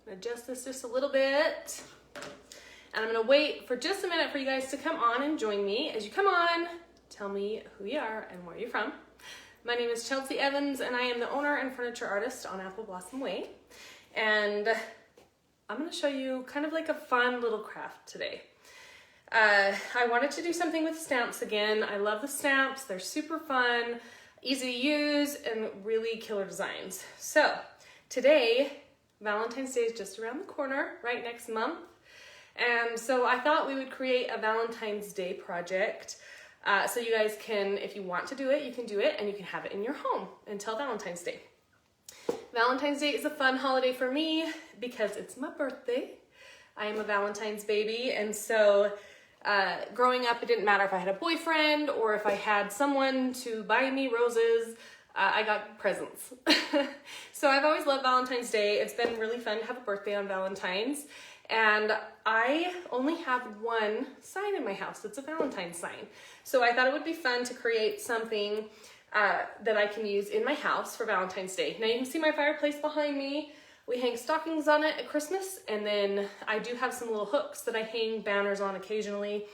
Adjust this just a little bit. And I'm gonna wait for just a minute for you guys to come on and join me. As you come on, tell me who you are and where you're from. My name is Chelsea Evans and I am the owner and furniture artist on Apple Blossom Way. And I'm gonna show you kind of like a fun little craft today. I wanted to do something with stamps again. I love the stamps, they're super fun, easy to use, and really killer designs. So today, Valentine's Day is just around the corner, right next month. And so I thought we would create a Valentine's Day project. So you guys can, if you want to do it, you can do it and you can have it in your home until Valentine's Day. Valentine's Day is a fun holiday for me because it's my birthday. I am a Valentine's baby, and so growing up, it didn't matter if I had a boyfriend or if I had someone to buy me roses. I got presents. So I've always loved Valentine's Day. It's been really fun to have a birthday on Valentine's. And I only have one sign in my house. It's a Valentine's sign. So I thought it would be fun to create something that I can use in my house for Valentine's Day. Now you can see my fireplace behind me. We hang stockings on it at Christmas, and then I do have some little hooks that I hang banners on occasionally.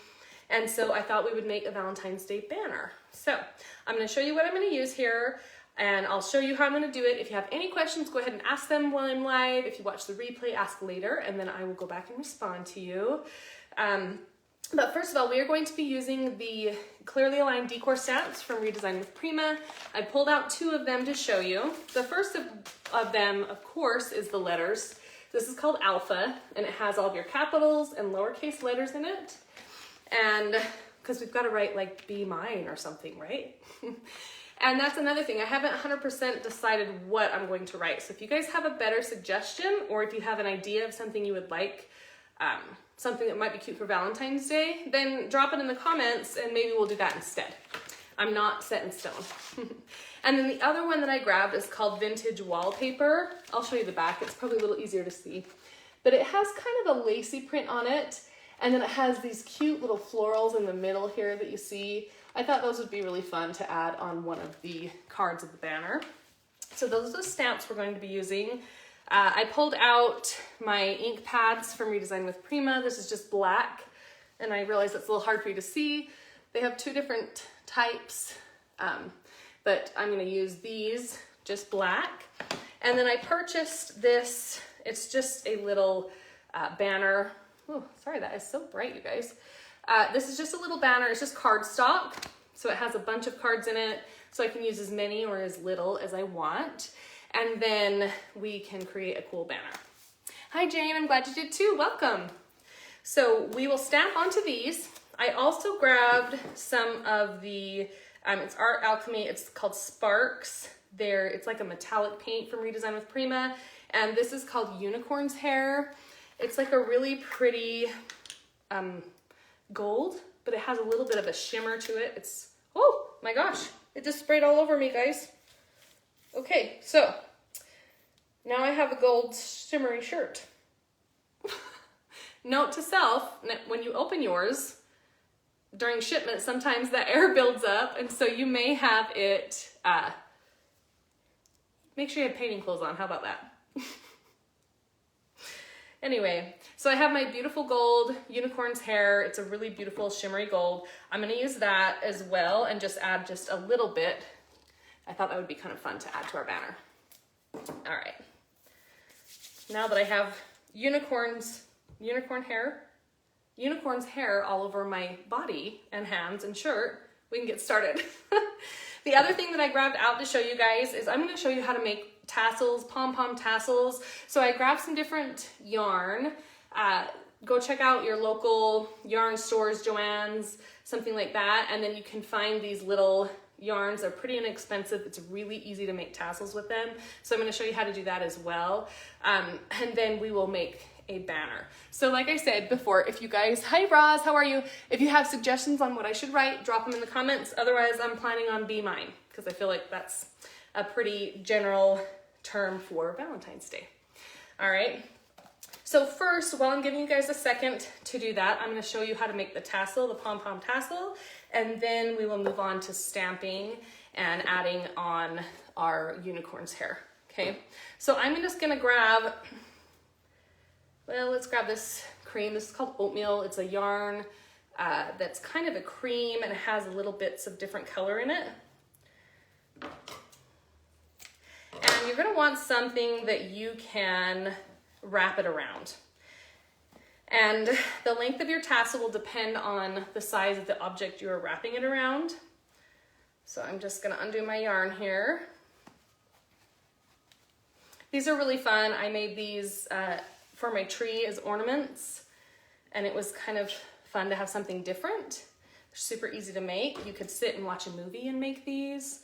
And so I thought we would make a Valentine's Day banner. So I'm gonna show you what I'm gonna use here, and I'll show you how I'm gonna do it. If you have any questions, go ahead and ask them while I'm live. If you watch the replay, ask later, and then I will go back and respond to you. But first of all, we are going to be using the clearly aligned decor stamps from Redesign with Prima. I pulled out two of them to show you. The first of them, of course, is the letters. This is called Alpha, and it has all of your capitals and lowercase letters in it. And because we've got to write like be mine or something, right? And that's another thing. I haven't 100% decided what I'm going to write. So if you guys have a better suggestion, or if you have an idea of something you would like, something that might be cute for Valentine's Day, then drop it in the comments and maybe we'll do that instead. I'm not set in stone. And then the other one that I grabbed is called Vintage Wallpaper. I'll show you the back. It's probably a little easier to see. But it has kind of a lacy print on it. And then it has these cute little florals in the middle here that you see. I thought those would be really fun to add on one of the cards of the banner. So those are the stamps we're going to be using. I pulled out my ink pads from Redesign with Prima. This is just black, and I realize it's a little hard for you to see. They have two different types, but I'm gonna use these, just black. And then I purchased this. It's just a little banner. Oh, sorry, that is so bright, you guys. This is just a little banner. It's just cardstock, so it has a bunch of cards in it, so I can use as many or as little as I want. And then we can create a cool banner. Hi Jane, I'm glad you did too, welcome. So we will stamp onto these. I also grabbed some of the, it's Art Alchemy, it's called Sparks. It's like a metallic paint from Redesign with Prima. And this is called Unicorn's Hair. It's like a really pretty gold, but it has a little bit of a shimmer to it. It's, oh my gosh, it just sprayed all over me, guys. Okay, so now I have a gold shimmery shirt. Note to self, when you open yours during shipment, sometimes that air builds up, and so you may have it, make sure you have painting clothes on, how about that? Anyway, so I have my beautiful gold unicorn's hair. It's a really beautiful shimmery gold. I'm gonna use that as well and just add just a little bit. I thought that would be kind of fun to add to our banner. All right. Now that I have unicorn's hair all over my body and hands and shirt, we can get started. The other thing that I grabbed out to show you guys is I'm going to show you how to make tassels, pom-pom tassels. So I grabbed some different yarn. Go check out your local yarn stores, Joann's, something like that. And then you can find these little yarns. They're pretty inexpensive. It's really easy to make tassels with them. So I'm going to show you how to do that as well. And then we will make a banner. So like I said before, if you guys, hi Roz, how are you? If you have suggestions on what I should write, drop them in the comments. Otherwise, I'm planning on Be Mine, because I feel like that's a pretty general term for Valentine's Day. All right. So first, while I'm giving you guys a second to do that, I'm going to show you how to make the tassel, the pom-pom tassel, and then we will move on to stamping and adding on our unicorn's hair. Okay. So I'm just going to grab well, let's grab this cream. This is called oatmeal. It's a yarn that's kind of a cream and it has little bits of different color in it. And you're gonna want something that you can wrap it around. And the length of your tassel will depend on the size of the object you are wrapping it around. So I'm just gonna undo my yarn here. These are really fun. I made these for my tree as ornaments, and it was kind of fun to have something different. They're super easy to make. You could sit and watch a movie and make these.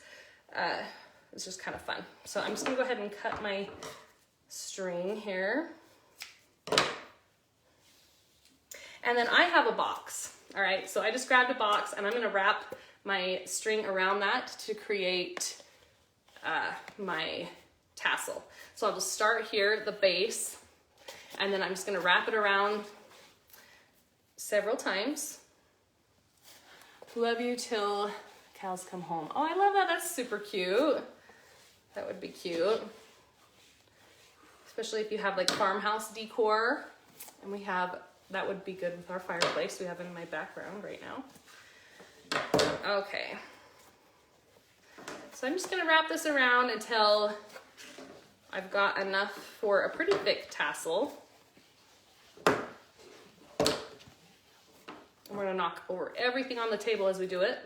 It's just kind of fun. So I'm just gonna go ahead and cut my string here. And then I have a box, all right? So I just grabbed a box and I'm gonna wrap my string around that to create my tassel. So I'll just start here at the base, and then I'm just gonna wrap it around several times. Love you till cows come home. Oh, I love that, that's super cute. That would be cute. Especially if you have like farmhouse decor, and we have, that would be good with our fireplace we have in my background right now. Okay. So I'm just gonna wrap this around until I've got enough for a pretty thick tassel. And we're gonna knock over everything on the table as we do it.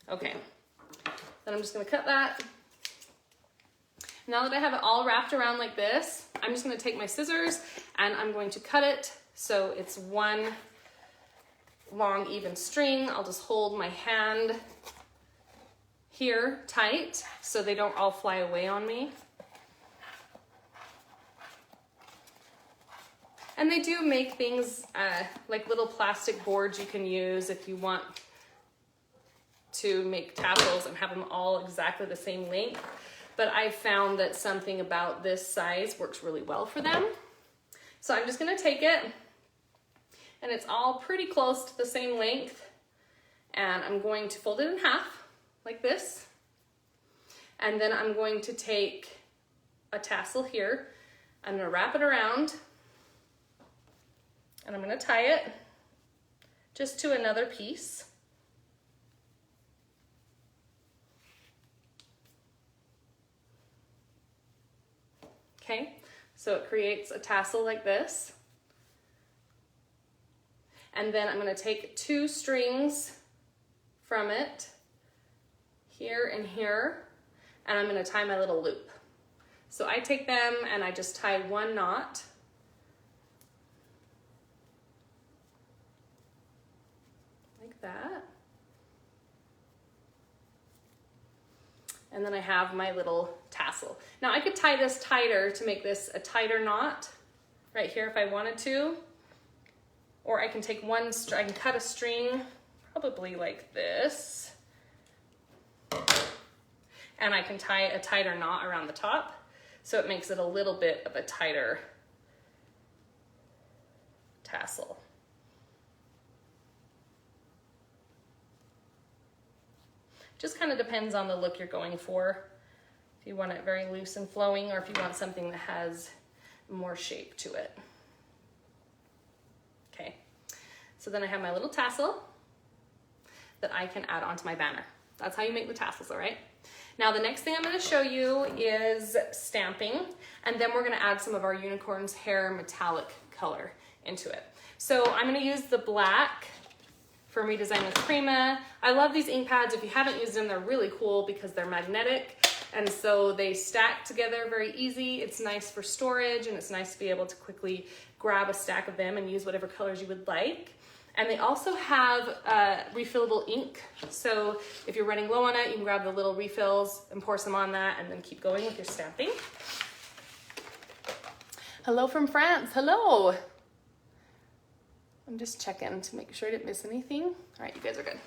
Okay, then I'm just gonna cut that. Now that I have it all wrapped around like this, I'm just gonna take my scissors and I'm going to cut it so it's one long even string. I'll just hold my hand here tight so they don't all fly away on me. And they do make things like little plastic boards you can use if you want to make tassels and have them all exactly the same length. But I found that something about this size works really well for them. So I'm just gonna take it, and it's all pretty close to the same length, and I'm going to fold it in half like this. And then I'm going to take a tassel here, I'm gonna wrap it around, and I'm gonna tie it just to another piece. Okay, so it creates a tassel like this. And then I'm gonna take two strings from it, here and here, and I'm gonna tie my little loop. So I take them and I just tie one knot. Like that. And then I have my little tassel. Now I could tie this tighter to make this a tighter knot right here if I wanted to. Or I can take one, I can cut a string probably like this. And I can tie a tighter knot around the top. So it makes it a little bit of a tighter tassel. Just kind of depends on the look you're going for. If you want it very loose and flowing, or if you want something that has more shape to it. Okay, so then I have my little tassel that I can add onto my banner. That's how you make the tassels, all right? Now the next thing I'm gonna show you is stamping, and then we're gonna add some of our unicorn's hair metallic color into it. So I'm gonna use the black for Redesign with Prima. I love these ink pads. If you haven't used them, they're really cool because they're magnetic, and so they stack together very easy. It's nice for storage, and it's nice to be able to quickly grab a stack of them and use whatever colors you would like. And they also have refillable ink. So if you're running low on it, you can grab the little refills and pour some on that and then keep going with your stamping. Hello from France, hello. I'm just checking to make sure I didn't miss anything. All right, you guys are good.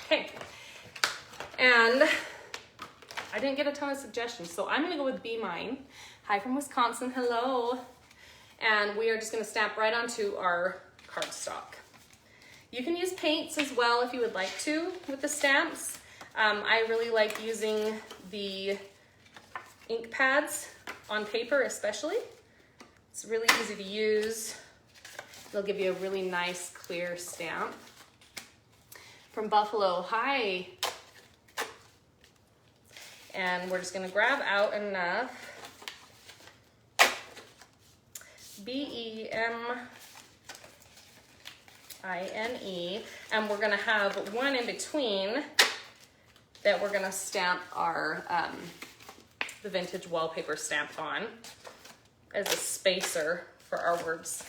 Okay, and I didn't get a ton of suggestions, so I'm gonna go with Be Mine. Hi from Wisconsin, hello. And we are just gonna stamp right onto our cardstock. You can use paints as well if you would like to with the stamps. I really like using the ink pads on paper especially. It's really easy to use. They'll give you a really nice clear stamp. From Buffalo, hi. And we're just gonna grab out enough BEMINE, and we're gonna have one in between that we're gonna stamp our the vintage wallpaper stamp on as a spacer for our words.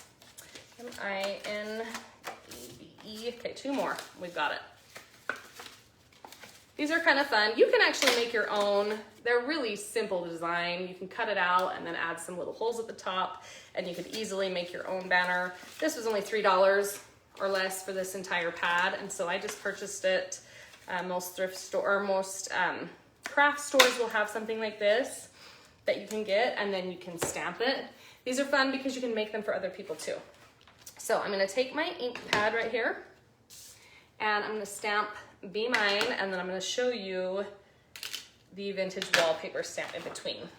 MINEBE. Okay, 2 more. We've got it. These are kind of fun. You can actually make your own. They're really simple design. You can cut it out and then add some little holes at the top, and you could easily make your own banner. This was only $3 or less for this entire pad, and so I just purchased it. Most thrift store or most craft stores will have something like this that you can get, and then you can stamp it. These are fun because you can make them for other people too. So I'm gonna take my ink pad right here, and I'm gonna stamp Be Mine, and then I'm gonna show you the vintage wallpaper stamp in between.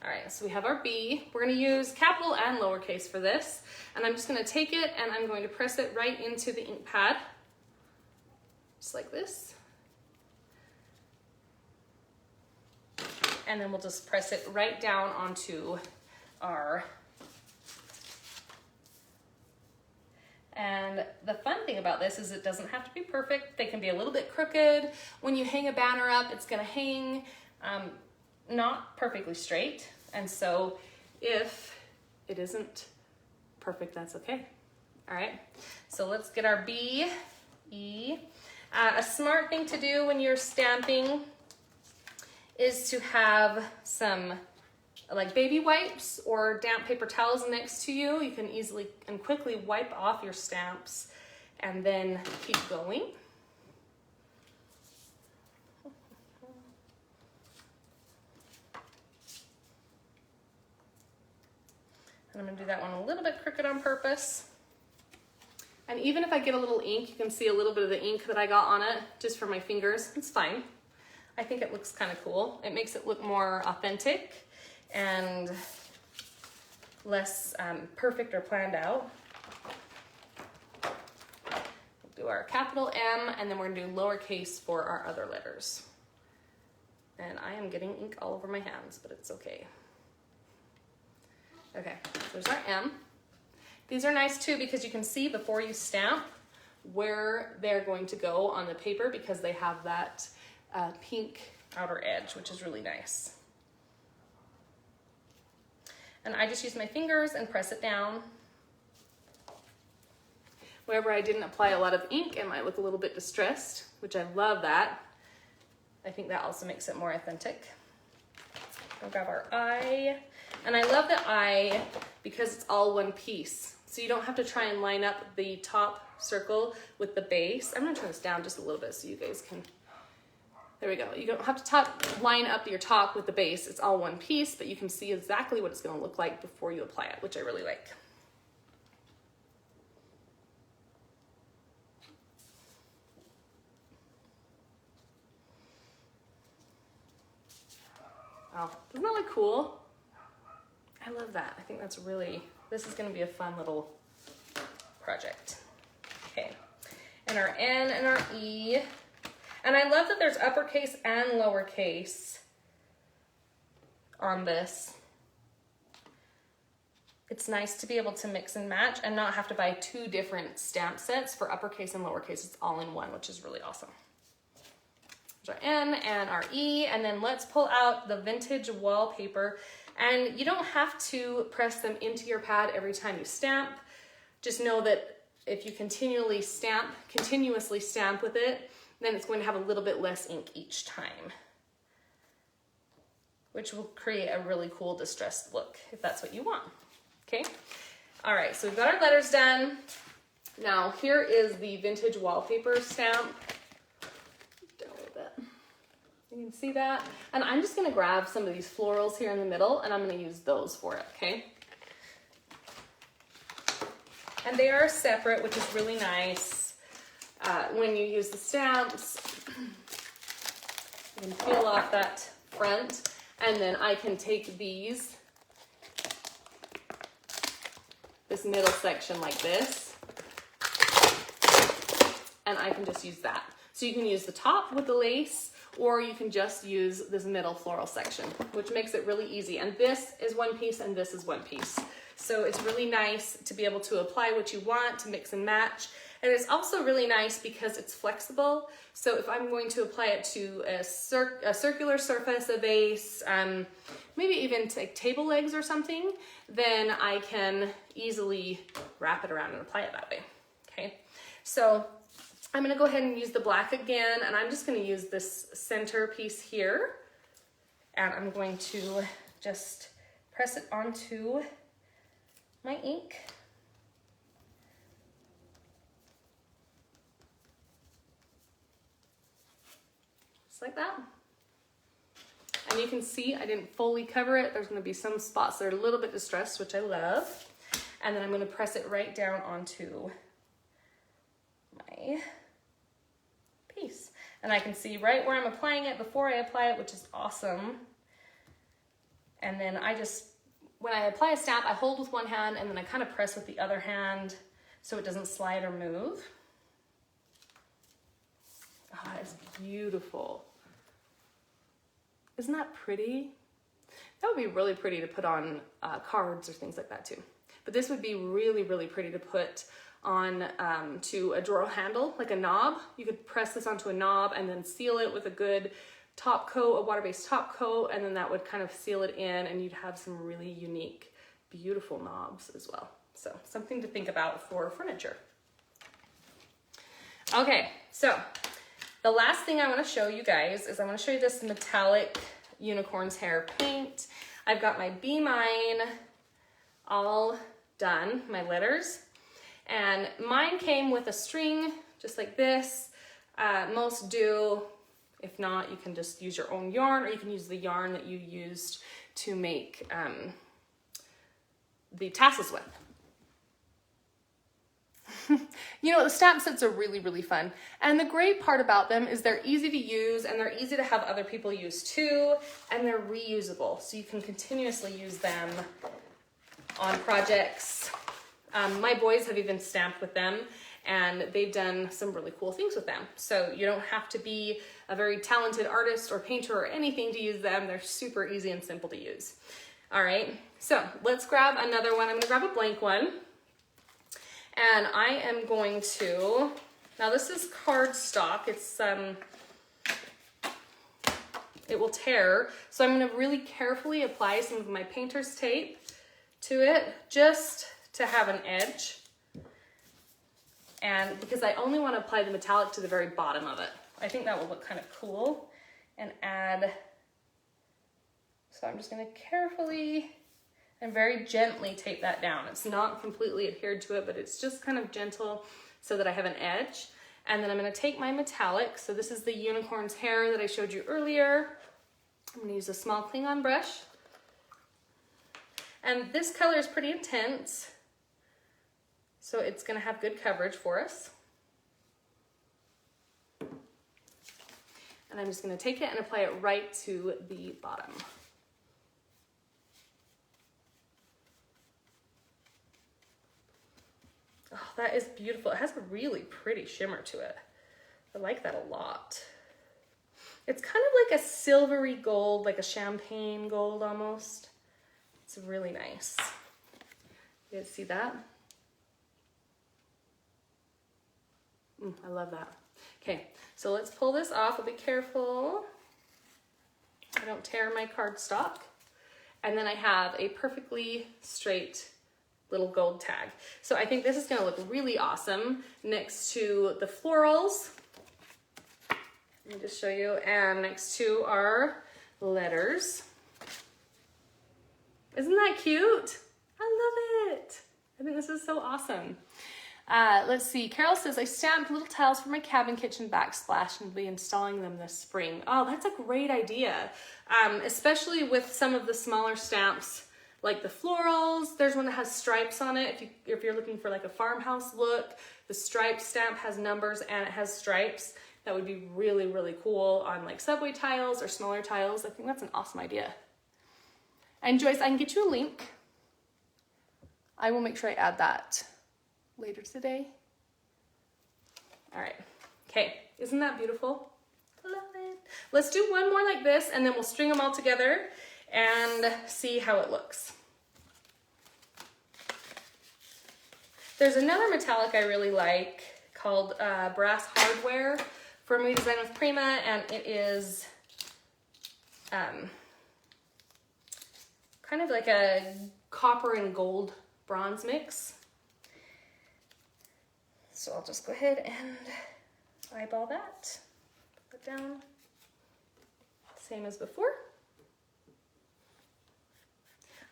All right, so we have our B. We're gonna use capital and lowercase for this, and I'm just gonna take it and I'm going to press it right into the ink pad, just like this. And then we'll just press it right down onto our. And the fun thing about this is it doesn't have to be perfect. They can be a little bit crooked. When you hang a banner up, it's gonna hang not perfectly straight. And so if it isn't perfect, that's okay. All right, so let's get our B, E. A smart thing to do when you're stamping is to have some like baby wipes or damp paper towels next to you. You can easily and quickly wipe off your stamps and then keep going. And I'm gonna do that one a little bit crooked on purpose. And even if I get a little ink, you can see a little bit of the ink that I got on it just for my fingers. It's fine. I think it looks kind of cool. It makes it look more authentic and less perfect or planned out. We'll do our capital M, and then we're gonna do lowercase for our other letters. And I am getting ink all over my hands, but it's okay. Okay, there's our M. These are nice too because you can see before you stamp where they're going to go on the paper because they have that pink outer edge, which is really nice. And I just use my fingers and press it down. Wherever I didn't apply a lot of ink, it might look a little bit distressed, which I love that. I think that also makes it more authentic. We'll grab our I. And I love the I because it's all one piece. So you don't have to try and line up the top circle with the base. I'm gonna turn this down just a little bit so you guys can. There we go. You don't have to line up your top with the base. It's all one piece, but you can see exactly what it's going to look like before you apply it, which I really like. Oh, isn't that like cool? I love that. I think that's really, this is going to be a fun little project. Okay. And our N and our E. And I love that there's uppercase and lowercase on this. It's nice to be able to mix and match and not have to buy 2 different stamp sets for uppercase and lowercase. It's all in one, which is really awesome. There's our N and our E, and then let's pull out the vintage wallpaper. And you don't have to press them into your pad every time you stamp. Just know that if you continuously stamp with it, then it's going to have a little bit less ink each time, which will create a really cool distressed look if that's what you want. Okay. All right, so we've got our letters done. Now here is the vintage wallpaper stamp. Down a little bit. You can see that. And I'm just gonna grab some of these florals here in the middle and I'm gonna use those for it, okay? And they are separate, which is really nice. When you use the stamps, you can peel off that front, and then I can take this middle section like this, and I can just use that. So you can use the top with the lace, or you can just use this middle floral section, which makes it really easy. And this is one piece and this is one piece. So it's really nice to be able to apply what you want, to mix and match. And it's also really nice because it's flexible. So if I'm going to apply it to a circular surface, a vase, maybe even like table legs or something, then I can easily wrap it around and apply it that way. Okay, so I'm gonna go ahead and use the black again, and I'm just gonna use this center piece here, and I'm going to just press it onto my ink. Just like that. And you can see I didn't fully cover it. There's gonna be some spots that are a little bit distressed, which I love. And then I'm gonna press it right down onto my piece. And I can see right where I'm applying it before I apply it, which is awesome. And then when I apply a stamp, I hold with one hand and then I kind of press with the other hand so it doesn't slide or move. Oh, it's beautiful. Isn't that pretty? That would be really pretty to put on cards or things like that too. But this would be really, really pretty to put on to a drawer handle, like a knob. You could press this onto a knob and then seal it with a good top coat, a water-based top coat, and then that would kind of seal it in, and you'd have some really unique, beautiful knobs as well. So something to think about for furniture. Okay, so the last thing I want to show you guys is I want to show you this metallic unicorn's hair paint. I've got my Be Mine all done, my letters, and mine came with a string just like this. Most do. If not, you can just use your own yarn, or you can use the yarn that you used to make the tassels with. You know, the stamp sets are really, really fun. And the great part about them is they're easy to use, and they're easy to have other people use too, and they're reusable. So you can continuously use them on projects. My boys have even stamped with them, and they've done some really cool things with them. So you don't have to be a very talented artist or painter or anything to use them. They're super easy and simple to use. All right, so let's grab another one. I'm gonna grab a blank one. And I am going to, now this is cardstock. It's, it will tear. So I'm gonna really carefully apply some of my painter's tape to it, just to have an edge. And because I only want to apply the metallic to the very bottom of it. I think that will look kind of cool. And add, so I'm just gonna carefully and very gently tape that down. It's not completely adhered to it, but it's just kind of gentle so that I have an edge. And then I'm gonna take my metallic. So this is the unicorn's hair that I showed you earlier. I'm gonna use a small Klingon brush. And this color is pretty intense, so it's gonna have good coverage for us. And I'm just gonna take it and apply it right to the bottom. Oh, that is beautiful. It has a really pretty shimmer to it. I like that a lot. It's kind of like a silvery gold, like a champagne gold almost. It's really nice. You guys see that? I love that. Okay, so let's pull this off. I'll be careful I don't tear my cardstock. And then I have a perfectly straight little gold tag. So I think this is gonna look really awesome next to the florals. Let me just show you, and next to our letters. Isn't that cute? I love it. I think this is so awesome. Let's see, Carol says, I stamped little tiles for my cabin kitchen backsplash and will be installing them this spring. Oh, that's a great idea. Especially with some of the smaller stamps, like the florals. There's one that has stripes on it. If you're looking for like a farmhouse look, the stripe stamp has numbers and it has stripes. that would be really, really cool on like subway tiles or smaller tiles. I think that's an awesome idea. And Joyce, I can get you a link. I will make sure I add that later today. All right, okay, isn't that beautiful? Love it. Let's do one more like this and then we'll string them all together and see how it looks. There's another metallic I really like called Brass Hardware from Redesign with Prima, and it is kind of like a copper and gold bronze mix. So I'll just go ahead and eyeball that, put that down, same as before.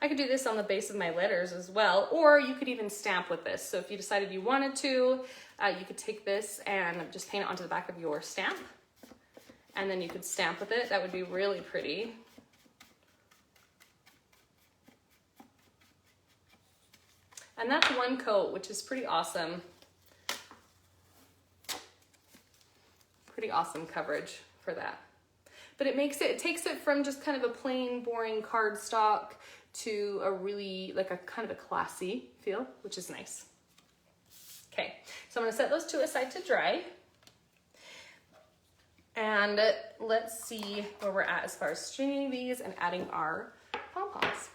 I could do this on the base of my letters as well, or you could even stamp with this. So if you decided you wanted to, you could take this and just paint it onto the back of your stamp, and then you could stamp with it. That would be really pretty. And that's one coat, which is pretty awesome. Pretty awesome coverage for that. But it takes it from just kind of a plain, boring cardstock to a really, like a kind of a classy feel, which is nice. Okay, so I'm gonna set those two aside to dry. And let's see where we're at as far as stringing these and adding our pom-poms.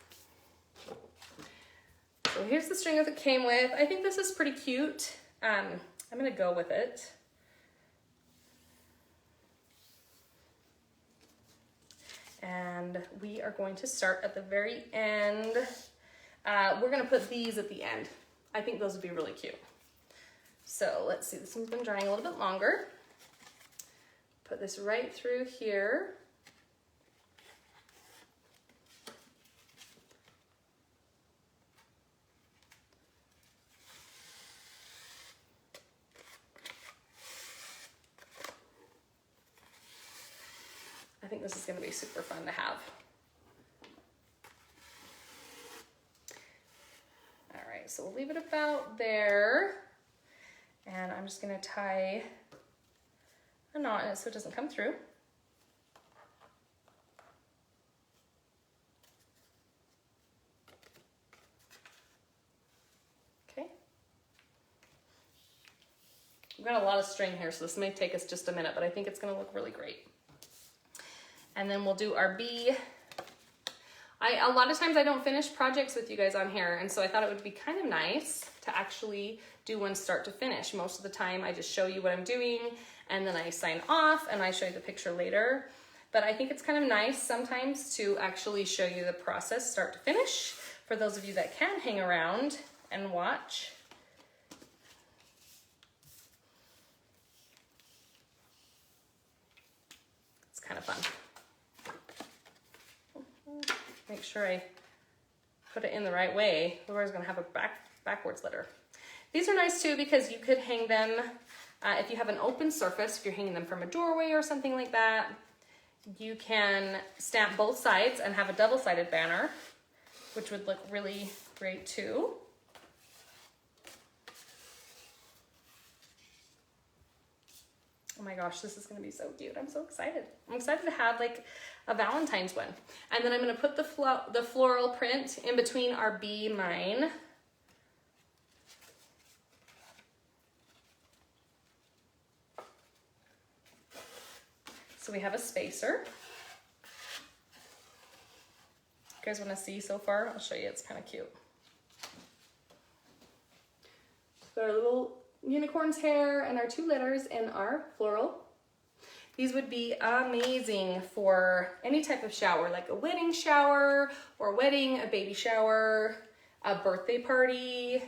So here's the string that it came with. I think this is pretty cute. I'm gonna go with it. And we are going to start at the very end. We're gonna put these at the end. I think those would be really cute. So let's see, this one's been drying a little bit longer. Put this right through here. I think this is going to be super fun to have. All right, so we'll leave it about there. And I'm just going to tie a knot in it so it doesn't come through. Okay. We've got a lot of string here, so this may take us just a minute, but I think it's going to look really great. And then we'll do our bee. A lot of times I don't finish projects with you guys on here, and so I thought it would be kind of nice to actually do one start to finish. Most of the time I just show you what I'm doing and then I sign off and I show you the picture later. But I think it's kind of nice sometimes to actually show you the process start to finish for those of you that can hang around and watch. It's kind of fun. Make sure I put it in the right way, otherwise I'm gonna have a backwards letter. These are nice too because you could hang them, if you have an open surface, if you're hanging them from a doorway or something like that, you can stamp both sides and have a double-sided banner, which would look really great too. Oh my gosh, this is gonna be so cute. I'm so excited. I'm excited to have like a Valentine's one. And then I'm gonna put the floral print in between our bee mine. So we have a spacer. You guys wanna see so far? I'll show you, it's kind of cute. Got our little unicorn's hair and our two letters in our floral. These would be amazing for any type of shower, like a wedding shower or wedding, a baby shower, a birthday party.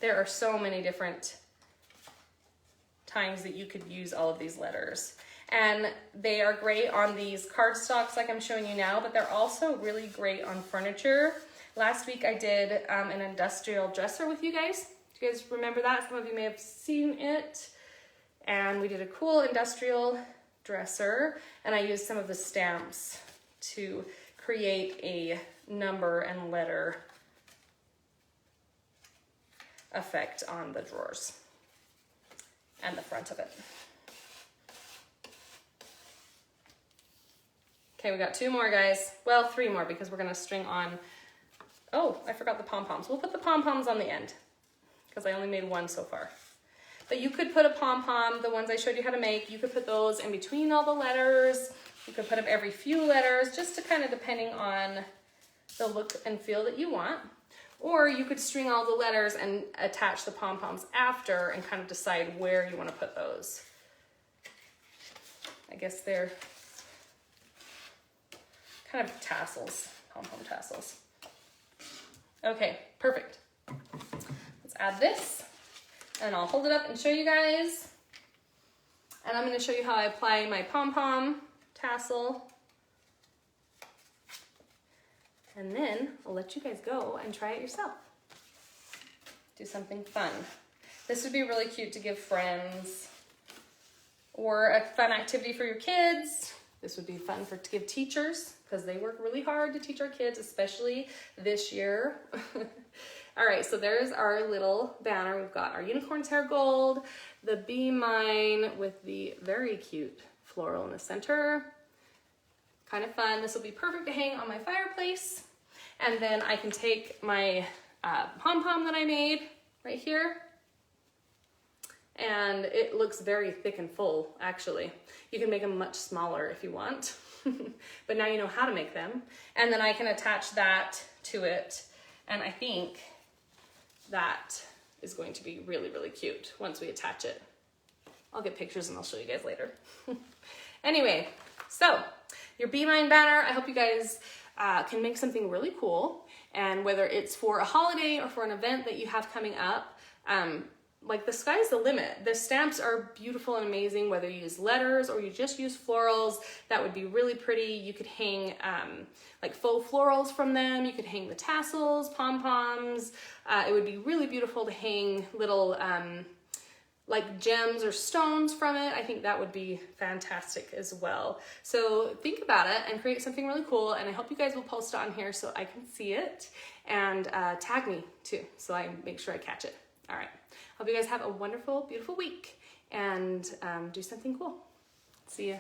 There are so many different times that you could use all of these letters. And they are great on these cardstocks like I'm showing you now, but they're also really great on furniture. Last week I did an industrial dresser with you guys. Do you guys remember that? Some of you may have seen it. And we did a cool industrial dresser, and I used some of the stamps to create a number and letter effect on the drawers. and the front of it. Okay, we got 2 more, guys. Well, 3 more because we're gonna string on, oh, I forgot the pom-poms. We'll put the pom-poms on the end because I only made 1 so far. But you could put a pom-pom, the ones I showed you how to make, you could put those in between all the letters. You could put them every few letters, just to kind of depending on the look and feel that you want. Or you could string all the letters and attach the pom-poms after and kind of decide where you want to put those. I guess they're kind of tassels, pom-pom tassels. Okay, perfect. Let's add this and I'll hold it up and show you guys. And I'm going to show you how I apply my pom-pom tassel. And then I'll let you guys go and try it yourself. Do something fun. This would be really cute to give friends or a fun activity for your kids. This would be fun to give teachers because they work really hard to teach our kids, especially this year. All right, so there's our little banner. We've got our unicorn's hair gold, the Be Mine with the very cute floral in the center. Kind of fun. This will be perfect to hang on my fireplace. And then I can take my pom-pom that I made right here. And it looks very thick and full, actually. You can make them much smaller if you want. But now you know how to make them. And then I can attach that to it. And I think that is going to be really, really cute once we attach it. I'll get pictures and I'll show you guys later. Anyway, so your Be Mine banner, I hope you guys can make something really cool. And whether it's for a holiday or for an event that you have coming up, like the sky's the limit. The stamps are beautiful and amazing, whether you use letters or you just use florals, that would be really pretty. You could hang like faux florals from them. You could hang the tassels, pom-poms. It would be really beautiful to hang little like gems or stones from it. I think that would be fantastic as well. So think about it and create something really cool. And I hope you guys will post it on here so I can see it, and tag me too, so I make sure I catch it. All right. Hope you guys have a wonderful, beautiful week and do something cool. See ya.